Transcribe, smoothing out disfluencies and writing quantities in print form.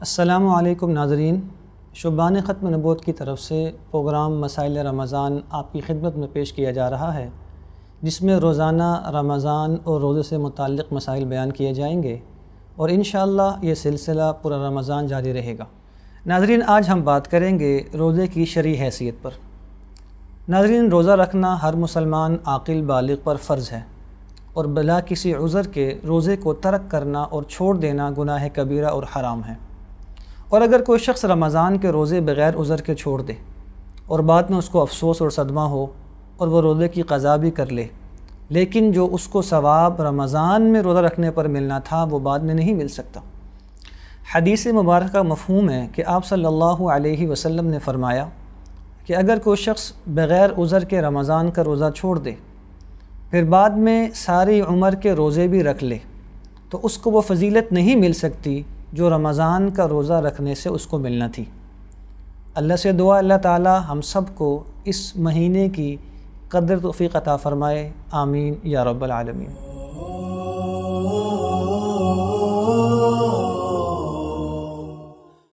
السلام علیکم ناظرین، شبان ختم نبوت کی طرف سے پروگرام مسائل رمضان آپ کی خدمت میں پیش کیا جا رہا ہے، جس میں روزانہ رمضان اور روزے سے متعلق مسائل بیان کیے جائیں گے اور انشاءاللہ یہ سلسلہ پورا رمضان جاری رہے گا۔ ناظرین، آج ہم بات کریں گے روزے کی شرعی حیثیت پر۔ ناظرین، روزہ رکھنا ہر مسلمان عاقل بالغ پر فرض ہے، اور بلا کسی عذر کے روزے کو ترک کرنا اور چھوڑ دینا گناہ کبیرہ اور حرام ہے۔ اور اگر کوئی شخص رمضان کے روزے بغیر عذر کے چھوڑ دے اور بعد میں اس کو افسوس اور صدمہ ہو اور وہ روزے کی قضا بھی کر لے، لیکن جو اس کو ثواب رمضان میں روزہ رکھنے پر ملنا تھا وہ بعد میں نہیں مل سکتا۔ حدیث مبارکہ کا مفہوم ہے کہ آپ صلی اللہ علیہ وسلم نے فرمایا کہ اگر کوئی شخص بغیر عذر کے رمضان کا روزہ چھوڑ دے پھر بعد میں ساری عمر کے روزے بھی رکھ لے تو اس کو وہ فضیلت نہیں مل سکتی جو رمضان کا روزہ رکھنے سے اس کو ملنا تھی۔ اللہ سے دعا اللہ تعالی ہم سب کو اس مہینے کی قدر توفیق عطا فرمائے، آمین یا رب العالمین۔